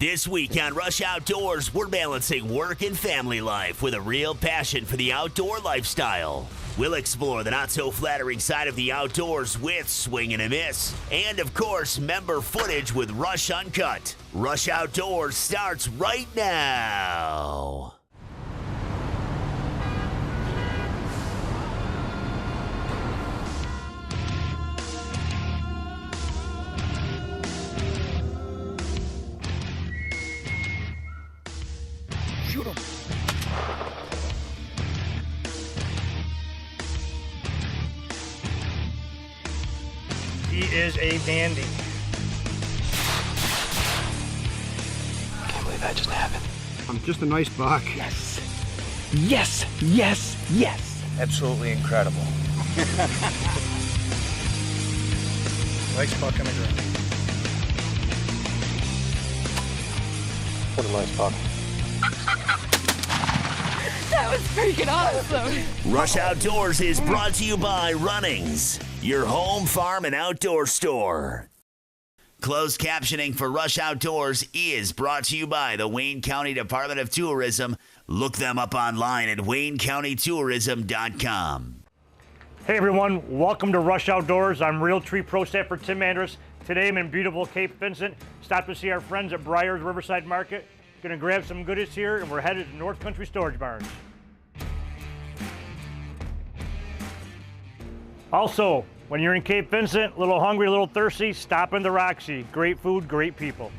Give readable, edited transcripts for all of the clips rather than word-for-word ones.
This week on Rush Outdoors, we're balancing work and family life with a real passion for the outdoor lifestyle. We'll explore the not-so-flattering side of the outdoors with Swing and a Miss. And, of course, member footage with Rush Uncut. Rush Outdoors starts right now. Shoot him. He is a dandy. I can't believe that just happened. I'm just a nice buck. Yes. Yes, yes, yes. Absolutely incredible. Nice buck on the ground. What a nice buck. That was freaking awesome. Rush Outdoors is brought to you by Runnings, your home, farm, and outdoor store. Closed captioning for Rush Outdoors is brought to you by the Wayne County Department of Tourism. Look them up online at waynecountytourism.com. Hey everyone, welcome to Rush Outdoors. I'm Realtree Pro Staffer Tim Andrus. Today I'm in beautiful Cape Vincent. Stopped to see our friends at Briar's Riverside Market. Gonna grab some goodies here and we're headed to North Country Storage Barns. Also, when you're in Cape Vincent, a little hungry, a little thirsty, stop in the Roxy. Great food, great people.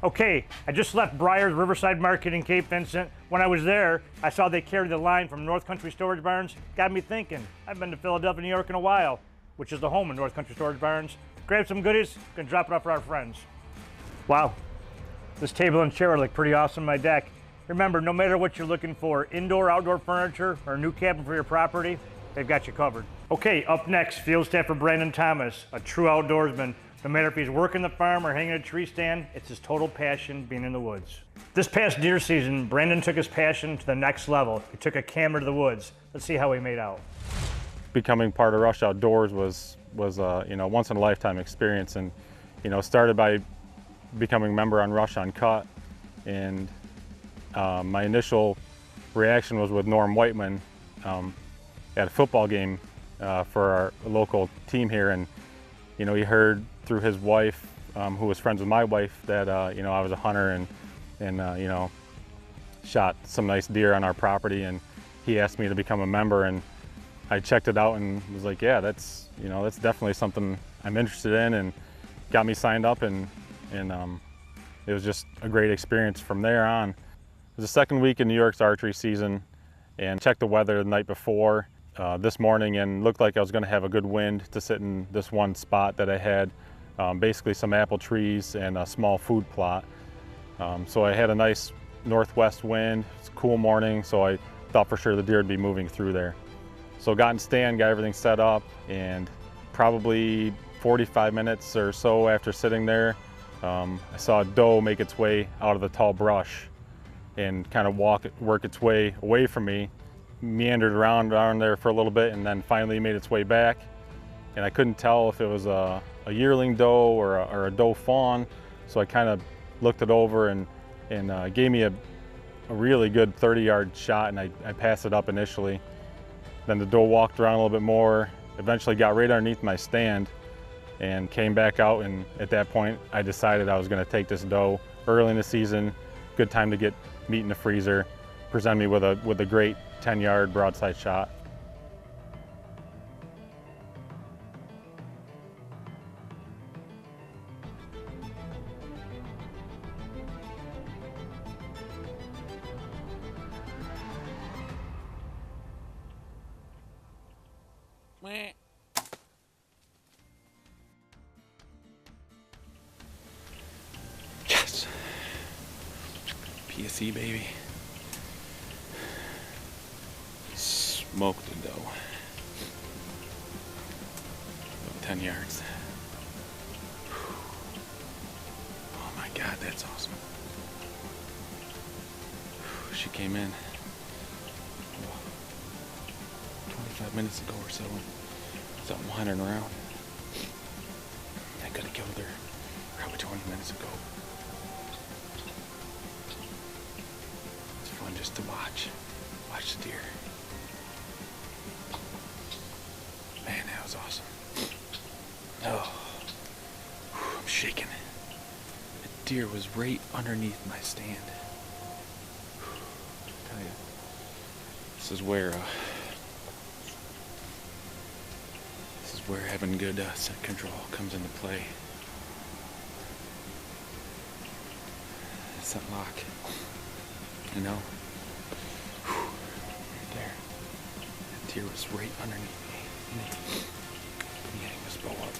Okay, I just left Briar's Riverside Market in Cape Vincent. When I was there, I saw they carried the line from North Country Storage Barns. Got me thinking, I've been to Philadelphia, New York in a while, which is the home of North Country Storage Barns. Grab some goodies, gonna drop it off for our friends. Wow, this table and chair look pretty awesome on my deck. Remember, no matter what you're looking for, indoor, outdoor furniture, or a new cabin for your property, they've got you covered. Okay, up next, field staffer Brandon Thomas, a true outdoorsman. No matter if he's working the farm or hanging a tree stand, it's his total passion being in the woods. This past deer season, Brandon took his passion to the next level. He took a camera to the woods. Let's see how he made out. Becoming part of Rush Outdoors was once in a lifetime experience, and started by becoming a member on Rush Uncut, and my initial reaction was with Norm Whiteman at a football game for our local team here, and he heard through his wife, who was friends with my wife, that I was a hunter and shot some nice deer on our property, and he asked me to become a member, and I checked it out and was like, yeah, that's definitely something I'm interested in, and got me signed up, and it was just a great experience from there on. It was the second week in New York's archery season, and checked the weather the night before this morning, and looked like I was going to have a good wind to sit in this one spot that I had, basically some apple trees and a small food plot. So I had a nice northwest wind. It's a cool morning, so I thought for sure the deer would be moving through there. So got in stand, got everything set up, and probably 45 minutes or so after sitting there, I saw a doe make its way out of the tall brush and kind of work its way away from me, meandered around there for a little bit, and then finally made its way back. And I couldn't tell if it was a yearling doe or a doe fawn, so I kind of looked it over and gave me a really good 30-yard shot, and I passed it up initially. Then the doe walked around a little bit more, eventually got right underneath my stand and came back out, and at that point I decided I was going to take this doe early in the season. Good time to get meat in the freezer, present me with a great 10-yard broadside shot. Yes. PSE, baby. Smoked a doe. About 10 yards. Oh my God, that's awesome. She came in 25 minutes ago or so. Something wandering around. I could have killed her there's a deer. Man, that was awesome. Oh, I'm shaking. The deer was right underneath my stand. I tell you, this is where having good scent control comes into play. Scent lock, you know. Right there. That deer was right underneath me. Let me hang this bow up.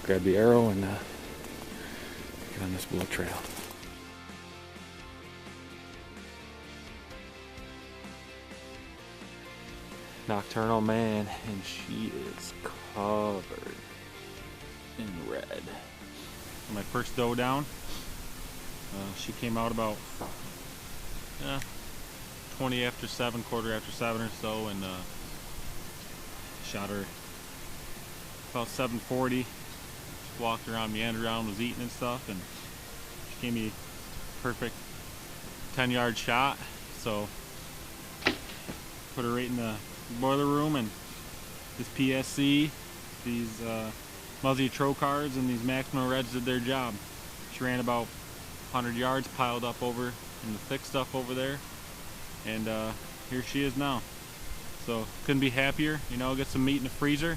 Grab the arrow and get on this bullet trail. Nocturnal man, and she is covered in red. My first doe down, she came out about 20 after 7, quarter after 7 or so, and shot her about 7:40. Just walked around, meandered around, was eating and stuff, and she gave me a perfect 10-yard shot. So put her right in the boiler room, and this PSC, these Muzzy Trocars and these Maxima Reds did their job. She ran about 100 yards, piled up over in the thick stuff over there, and here she is now. So couldn't be happier. You know, get some meat in the freezer.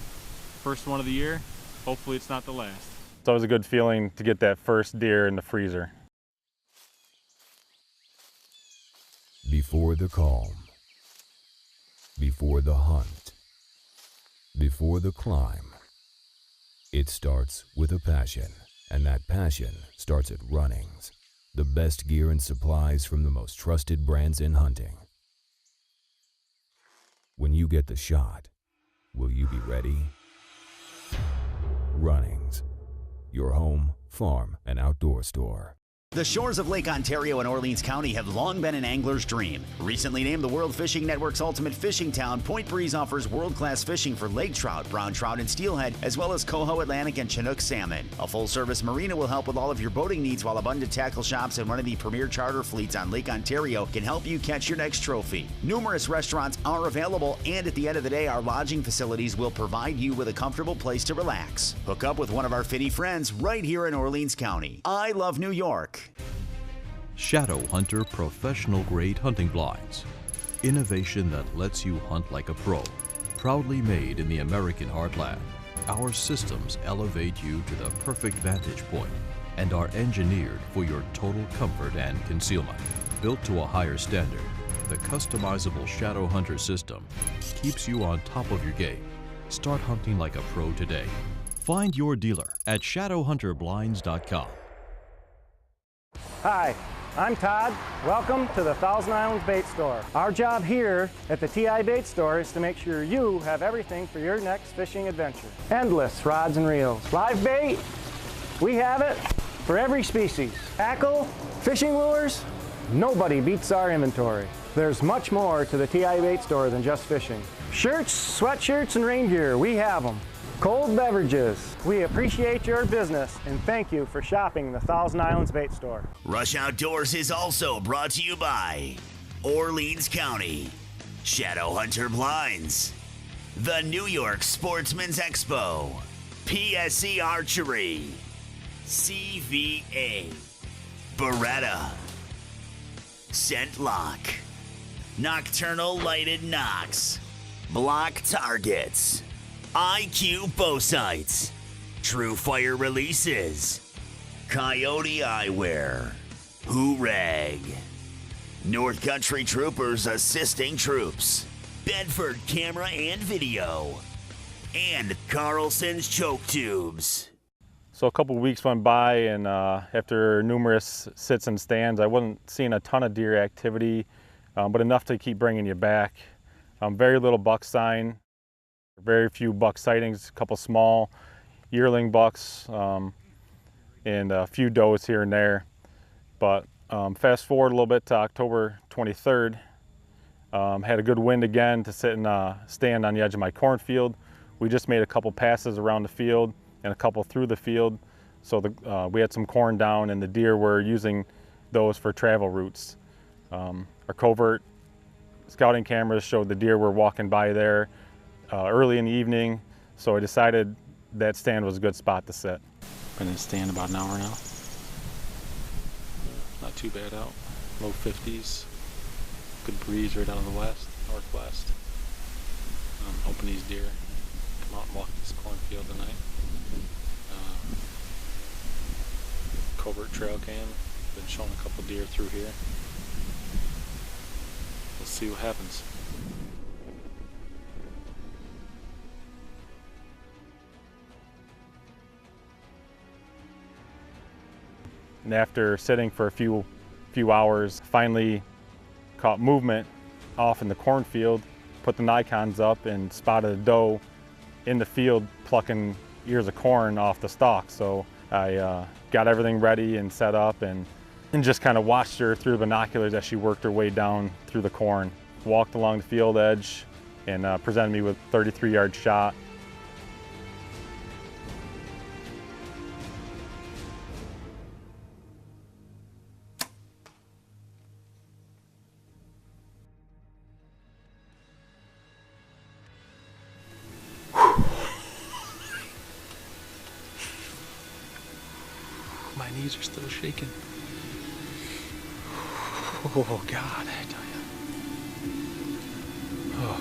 First one of the year. Hopefully it's not the last. It's always a good feeling to get that first deer in the freezer. Before the calm, before the hunt, before the climb, it starts with a passion, and that passion starts at Runnings, the best gear and supplies from the most trusted brands in hunting. When you get the shot, will you be ready? Runnings, your home, farm, and outdoor store. The shores of Lake Ontario and Orleans County have long been an angler's dream. Recently named the World Fishing Network's ultimate fishing town, Point Breeze offers world-class fishing for lake trout, brown trout, and steelhead, as well as coho, Atlantic, and Chinook salmon. A full-service marina will help with all of your boating needs, while abundant tackle shops and one of the premier charter fleets on Lake Ontario can help you catch your next trophy. Numerous restaurants are available, and at the end of the day, our lodging facilities will provide you with a comfortable place to relax. Hook up with one of our finny friends right here in Orleans County. I love New York. Shadow Hunter professional grade hunting blinds. Innovation that lets you hunt like a pro. Proudly made in the American heartland. Our systems elevate you to the perfect vantage point and are engineered for your total comfort and concealment. Built to a higher standard, the customizable Shadow Hunter system keeps you on top of your game. Start hunting like a pro today. Find your dealer at shadowhunterblinds.com. Hi, I'm Todd. Welcome to the Thousand Islands Bait Store. Our job here at the TI Bait Store is to make sure you have everything for your next fishing adventure. Endless rods and reels. Live bait, we have it for every species. Tackle, fishing lures, nobody beats our inventory. There's much more to the TI Bait Store than just fishing. Shirts, sweatshirts, and rain gear, we have them. Cold beverages. We appreciate your business and thank you for shopping the Thousand Islands Bait Store. Rush Outdoors is also brought to you by Orleans County, Shadow Hunter Blinds, the New York Sportsman's Expo, PSC Archery, CVA, Beretta, Scent Lock, Nocturnal Lighted Knocks, Block Targets, IQ Bow Sights, True Fire Releases, Coyote Eyewear, Hoorag, North Country Troopers Assisting Troops, Bedford Camera and Video, and Carlson's Choke Tubes. So a couple weeks went by, and after numerous sits and stands, I wasn't seeing a ton of deer activity, but enough to keep bringing you back. Very little buck sign. Very few buck sightings, a couple small yearling bucks, and a few does here and there. But fast forward a little bit to October 23rd, had a good wind again to sit and stand on the edge of my cornfield. We just made a couple passes around the field and a couple through the field. So we had some corn down, and the deer were using those for travel routes. Our covert scouting cameras showed the deer were walking by there early in the evening, so I decided that stand was a good spot to sit. Been in the stand about an hour now. Not too bad out. Low 50s. Good breeze right out of the west, northwest. Hoping these deer come out and walk this cornfield tonight. Covert trail cam. Been showing a couple deer through here. We'll see what happens. And after sitting for a few hours, finally caught movement off in the cornfield, put the Nikons up and spotted a doe in the field plucking ears of corn off the stalk. So I got everything ready and set up and just kind of watched her through the binoculars as she worked her way down through the corn. Walked along the field edge and presented me with a 33-yard shot. My knees are still shaking. Oh God, I tell you. Oh.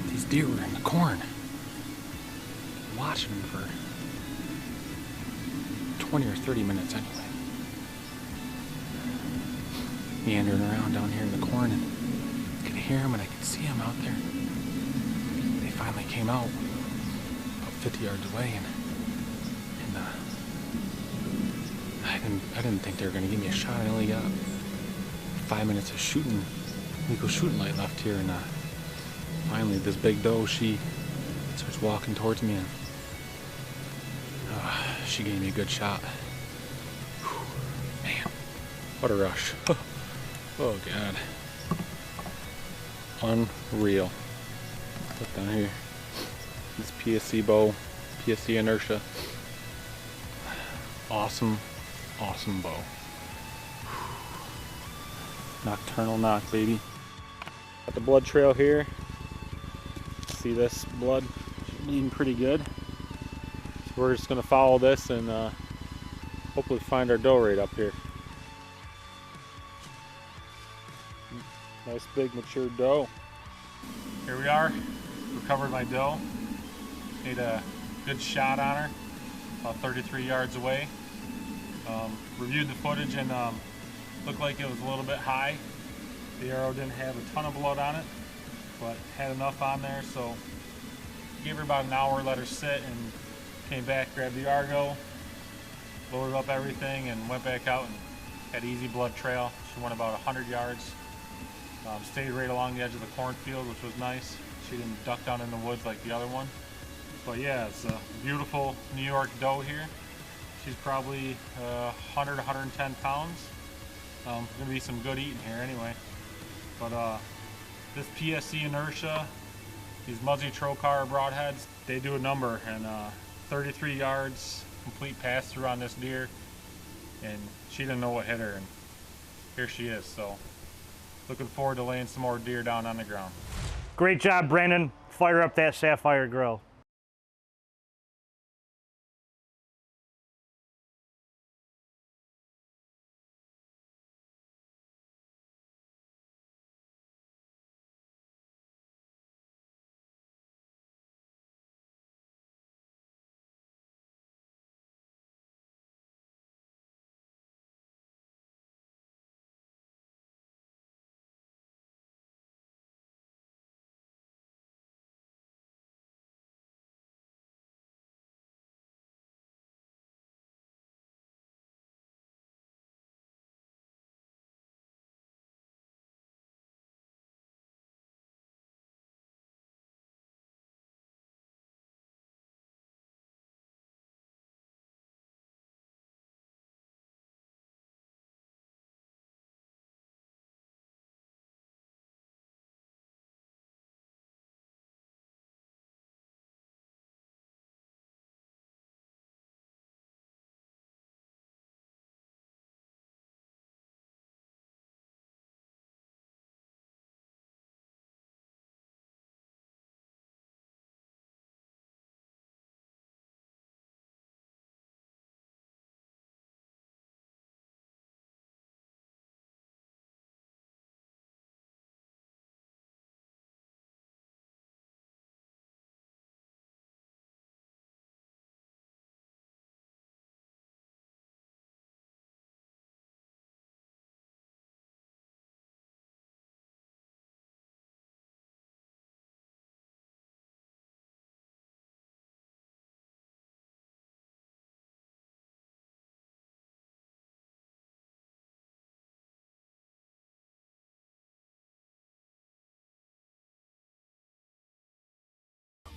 These deer were in the corn. Watching them for 20 or 30 minutes anyway. Meandering around down here in the corn, and I could hear them and I could see them out there. They finally came out about 50 yards away, and I didn't think they were going to give me a shot. I only got 5 minutes of shooting, legal shooting light left here, and finally this big doe, she starts walking towards me, and she gave me a good shot. Whew, man, what a rush. Oh God. Unreal. Look down here. This PSC bow, PSC inertia. Awesome bow. Nocturnal knock, baby. Got the blood trail here. See this blood? Bleeding pretty good. So we're just gonna follow this and hopefully find our doe right up here. Nice big mature doe. Here we are. Recovered my doe. Made a good shot on her, about 33 yards away. Reviewed the footage and looked like it was a little bit high. The arrow didn't have a ton of blood on it, but had enough on there, so gave her about an hour, let her sit, and came back, grabbed the Argo, loaded up everything, and went back out and had easy blood trail. She went about 100 yards. Stayed right along the edge of the cornfield, which was nice. She didn't duck down in the woods like the other one. But yeah, it's a beautiful New York doe here. She's probably 100, 110 pounds. Gonna be some good eating here anyway. But this PSC inertia, these Muzzy Trocar broadheads, they do a number, and 33 yards, complete pass through on this deer, and she didn't know what hit her, and here she is. So looking forward to laying some more deer down on the ground. Great job, Brandon. Fire up that Sapphire grill.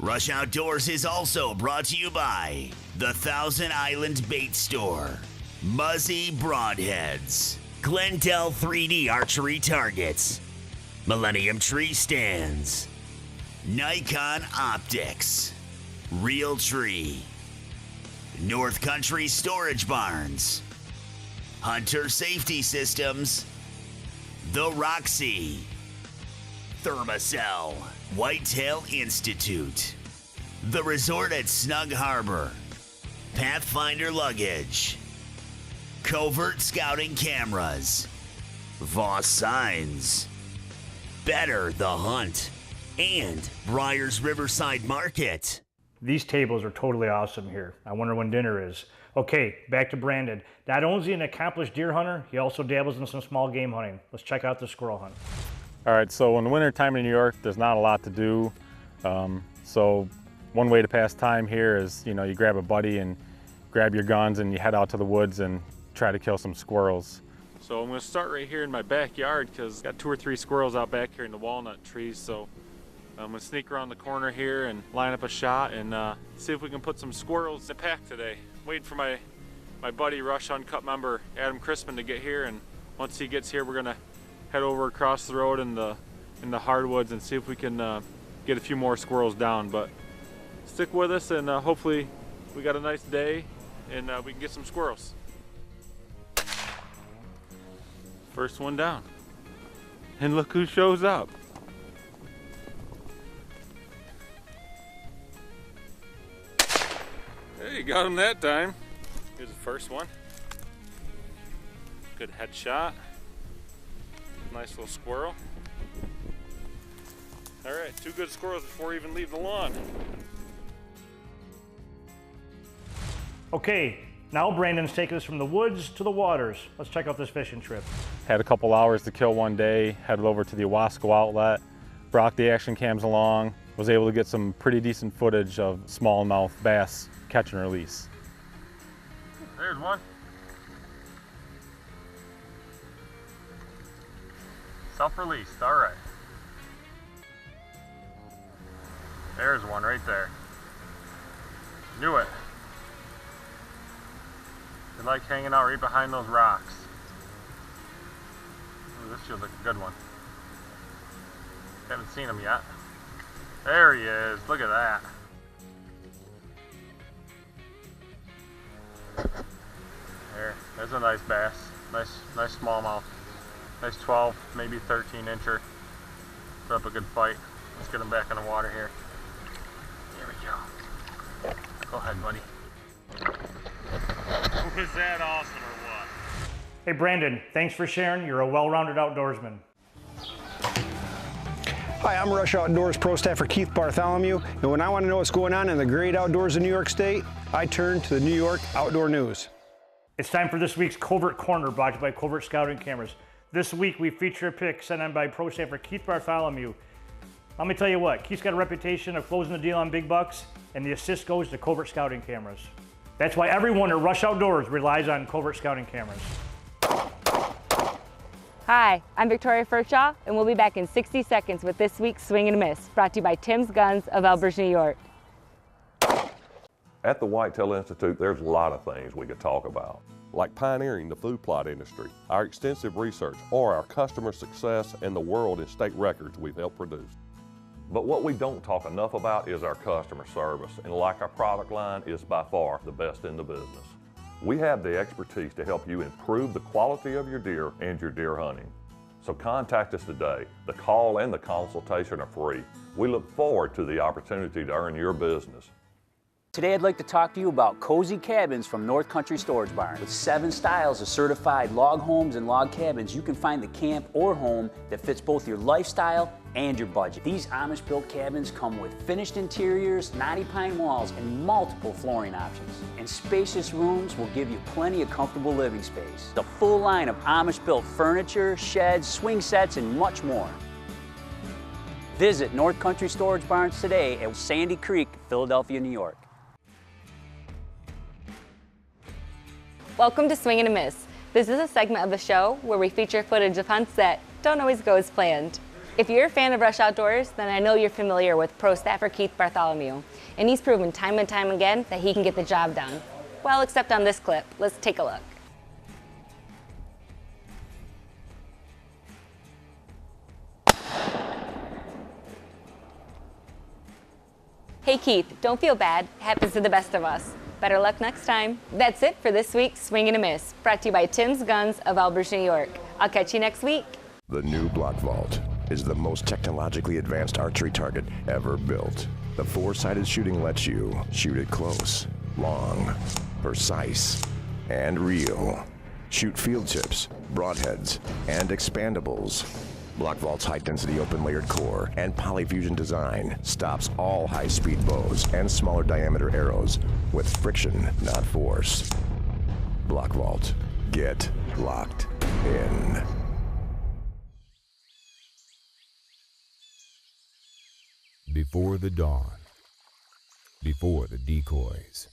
Rush Outdoors is also brought to you by the Thousand Island Bait Store, Muzzy Broadheads, Glendale 3D Archery Targets, Millennium Tree Stands, Nikon Optics, Real Tree, North Country Storage Barns, Hunter Safety Systems, The Roxy, Thermacell, Whitetail Institute, The Resort at Snug Harbor, Pathfinder Luggage, Covert Scouting Cameras, Voss Signs, Better the Hunt, and Briar's Riverside Market. These tables are totally awesome here. I wonder when dinner is. Okay, back to Brandon. Not only is he an accomplished deer hunter, he also dabbles in some small game hunting. Let's check out the squirrel hunt. All right, so in the winter time in New York, there's not a lot to do. So one way to pass time here is, you grab a buddy and grab your guns and you head out to the woods and try to kill some squirrels. So I'm gonna start right here in my backyard because I've got 2 or 3 squirrels out back here in the walnut trees. So I'm gonna sneak around the corner here and line up a shot and see if we can put some squirrels in the pack today. Waiting for my buddy Rush Uncut member Adam Chrisman to get here, and once he gets here, we're gonna head over across the road in the hardwoods and see if we can get a few more squirrels down. But stick with us and hopefully we got a nice day and we can get some squirrels. First one down. And look who shows up. Hey, got him that time. Here's the first one. Good headshot. Nice little squirrel. All right, 2 good squirrels before we even leave the lawn. Okay, now Brandon's taking us from the woods to the waters. Let's check out this fishing trip. Had a couple hours to kill one day, headed over to the Owasco outlet, brought the action cams along, was able to get some pretty decent footage of smallmouth bass catch and release. There's one. Self-released, all right. There's one right there. Knew it. They like hanging out right behind those rocks. Ooh, this feels like a good one. Haven't seen him yet. There he is, look at that. There's a nice bass. Nice smallmouth. Nice 12, maybe 13 incher. Put up a good fight. Let's get him back in the water here. Here we go. Go ahead, buddy. Was that awesome or what? Hey Brandon, thanks for sharing. You're a well-rounded outdoorsman. Hi, I'm Rush Outdoors Pro Staffer Keith Bartholomew, and when I want to know what's going on in the great outdoors of New York State, I turn to the New York Outdoor News. It's time for this week's Covert Corner, brought to you by Covert Scouting Cameras. This week we feature a pick sent in by Pro Staffer Keith Bartholomew. Let me tell you what, Keith's got a reputation of closing the deal on big bucks, and the assist goes to Covert Scouting Cameras. That's why everyone at Rush Outdoors relies on Covert Scouting Cameras. Hi, I'm Victoria Furshaw, and we'll be back in 60 seconds with this week's Swing and a Miss, brought to you by Tim's Guns of Elbridge, New York. At the Whitetail Institute, there's a lot of things we could talk about, like pioneering the food plot industry, our extensive research, or our customer success and the world and state records we've helped produce. But what we don't talk enough about is our customer service, and like our product line, is by far the best in the business. We have the expertise to help you improve the quality of your deer and your deer hunting. So contact us today. The call and the consultation are free. We look forward to the opportunity to earn your business. Today I'd like to talk to you about cozy cabins from North Country Storage Barn. With 7 styles of certified log homes and log cabins, you can find the camp or home that fits both your lifestyle and your budget. These Amish-built cabins come with finished interiors, knotty pine walls, and multiple flooring options. And spacious rooms will give you plenty of comfortable living space. The full line of Amish-built furniture, sheds, swing sets, and much more. Visit North Country Storage Barns today at Sandy Creek, Philadelphia, New York. Welcome to Swing and a Miss. This is a segment of the show where we feature footage of hunts that don't always go as planned. If you're a fan of Rush Outdoors, then I know you're familiar with pro staffer Keith Bartholomew, and he's proven time and time again that he can get the job done. Well, except on this clip. Let's take a look. Hey Keith, don't feel bad. It happens to the best of us. Better luck next time. That's it for this week's Swing and a Miss, brought to you by Tim's Guns of Elbridge, New York. I'll catch you next week. The new Block Vault is the most technologically advanced archery target ever built. The four-sided shooting lets you shoot it close, long, precise, and real. Shoot field tips, broadheads, and expandables. Block Vault's high-density open-layered core and polyfusion design stops all high-speed bows and smaller diameter arrows with friction, not force. Block Vault. Get locked in. Before the dawn, before the decoys,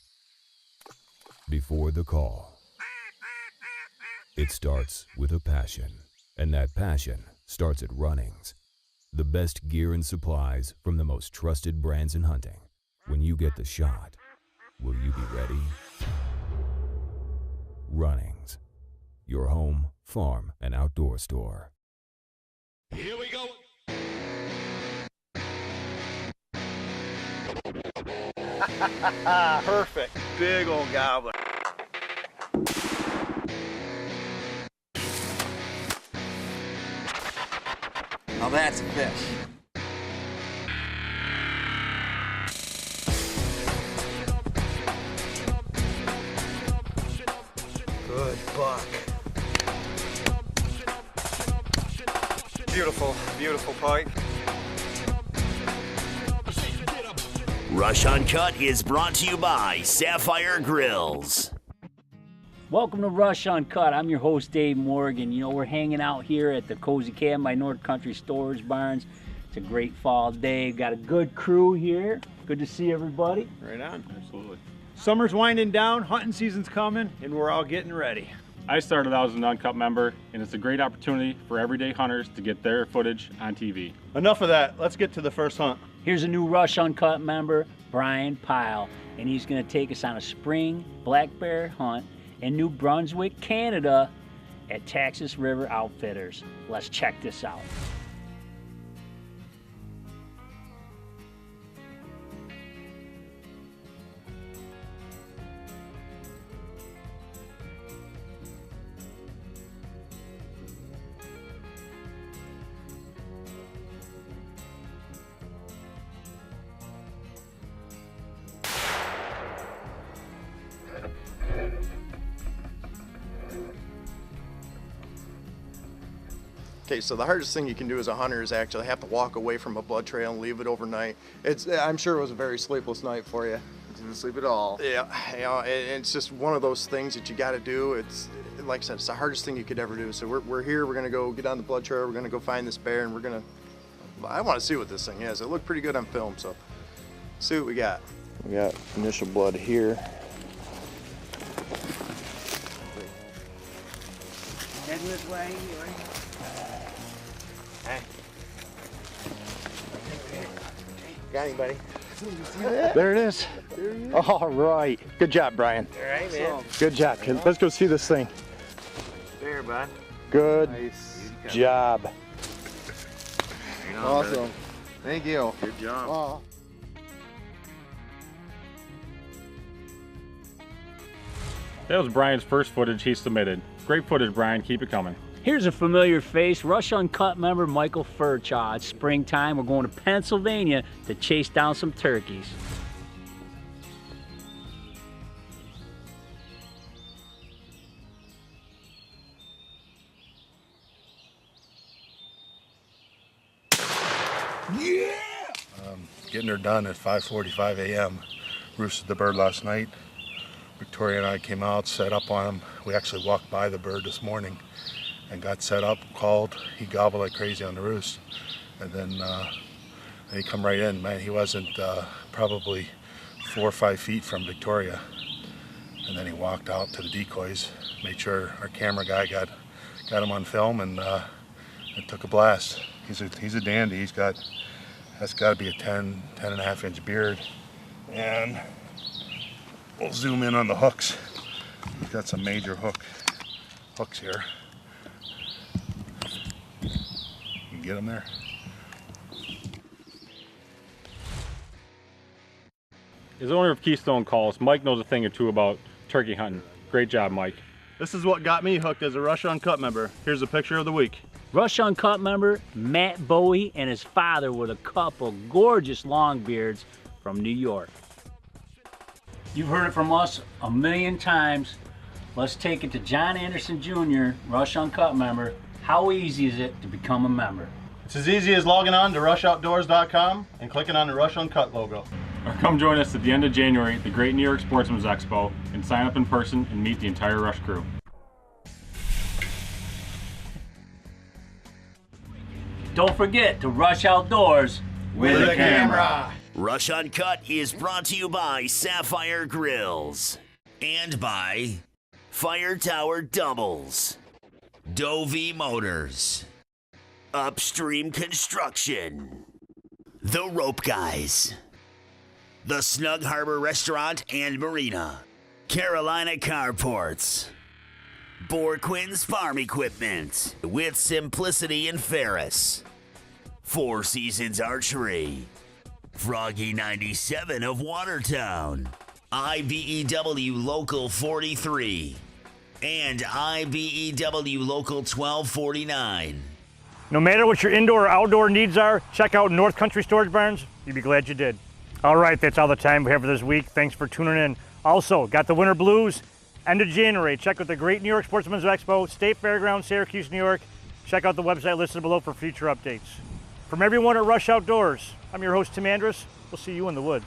before the call, it starts with a passion, and that passion starts at Runnings. The best gear and supplies from the most trusted brands in hunting. When you get the shot, will you be ready? Runnings, your home, farm, and outdoor store. Here we go. Perfect. Big old gobbler. Now that's a fish. Good buck. Beautiful, beautiful pike. Rush Uncut is brought to you by Sapphire Grills. Welcome to Rush Uncut. I'm your host, Dave Morgan. You know, we're hanging out here at the Cozy Cabin by North Country Storage Barns. It's a great fall day. Got a good crew here. Good to see everybody. Right on. Absolutely. Summer's winding down, hunting season's coming, and we're all getting ready. I started out as an Uncut member, and it's a great opportunity for everyday hunters to get their footage on TV. Enough of that. Let's get to the first hunt. Here's a new Rush Uncut member, Brian Pyle, and he's going to take us on a spring black bear hunt in New Brunswick, Canada at Texas River Outfitters. Let's check this out. Okay, so the hardest thing you can do as a hunter is actually have to walk away from a blood trail and leave it overnight. I'm sure it was a very sleepless night for you. Didn't sleep at all. Yeah, you know, it's just one of those things that you got to do. It's like I said, it's the hardest thing you could ever do. So we're here. We're gonna go get on the blood trail. We're gonna go find this bear, and I want to see what this thing is. It looked pretty good on film, so see what we got. We got initial blood here. Heading this way. Hey. Got anybody? There it is. All right. Good job, Brian. All right, man. Good job. Let's go see this thing. There, bud. Good Nice. job. Awesome. Thank you. Good job. Wow. That was Brian's first footage he submitted. Great footage, Brian. Keep it coming. Here's a familiar face, Rush Uncut member Michael Furchaw. It's springtime. We're going to Pennsylvania to chase down some turkeys. Getting her done at 5:45 a.m. Roosted the bird last night. Victoria and I came out, set up on him. We actually walked by the bird this morning and got set up, called. He gobbled like crazy on the roost. And then he come right in. Man, he wasn't probably 4 or 5 feet from Victoria. And then he walked out to the decoys, made sure our camera guy got him on film, and it took a blast. He's a dandy. That's got to be a 10 and a half inch beard. And we'll zoom in on the hooks. He's got some major hooks here. You can get him there. As owner of Keystone Calls, Mike knows a thing or two about turkey hunting. Great job, Mike. This is what got me hooked as a Rush Uncut member. Here's a picture of the week. Rush Uncut member Matt Bowie and his father with a couple gorgeous longbeards from New York. You've heard it from us a million times. Let's take it to John Anderson Jr., Rush Uncut member. How easy is it to become a member? It's as easy as logging on to rushoutdoors.com and clicking on the Rush Uncut logo. Or come join us at the end of January at the Great New York Sportsman's Expo and sign up in person and meet the entire Rush crew. Don't forget to rush outdoors with a camera. Rush Uncut is brought to you by Sapphire Grills and by Fire Tower Doubles, Dovey Motors, Upstream Construction, The Rope Guys, The Snug Harbor Restaurant and Marina, Carolina Carports, Borquin's Farm Equipment with Simplicity and Ferris, Four Seasons Archery, Froggy 97 of Watertown, IBEW Local 43, and IBEW Local 1249. No matter what your indoor or outdoor needs are, check out North Country Storage Barns. You'd be glad you did. All right, that's all the time we have for this week. Thanks for tuning in. Also, got the winter blues. End of January, check out the Great New York Sportsman's Expo, State Fairgrounds, Syracuse, New York. Check out the website listed below for future updates. From everyone at Rush Outdoors, I'm your host, Tim Andrus. We'll see you in the woods.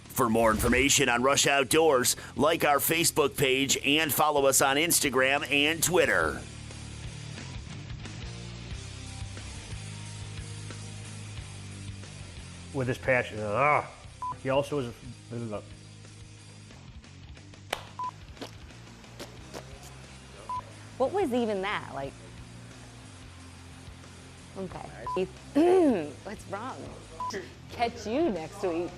For more information on Rush Outdoors, like our Facebook page and follow us on Instagram and Twitter. With his passion. He also is a... What was even that? Like, okay. What's wrong? Catch you next week.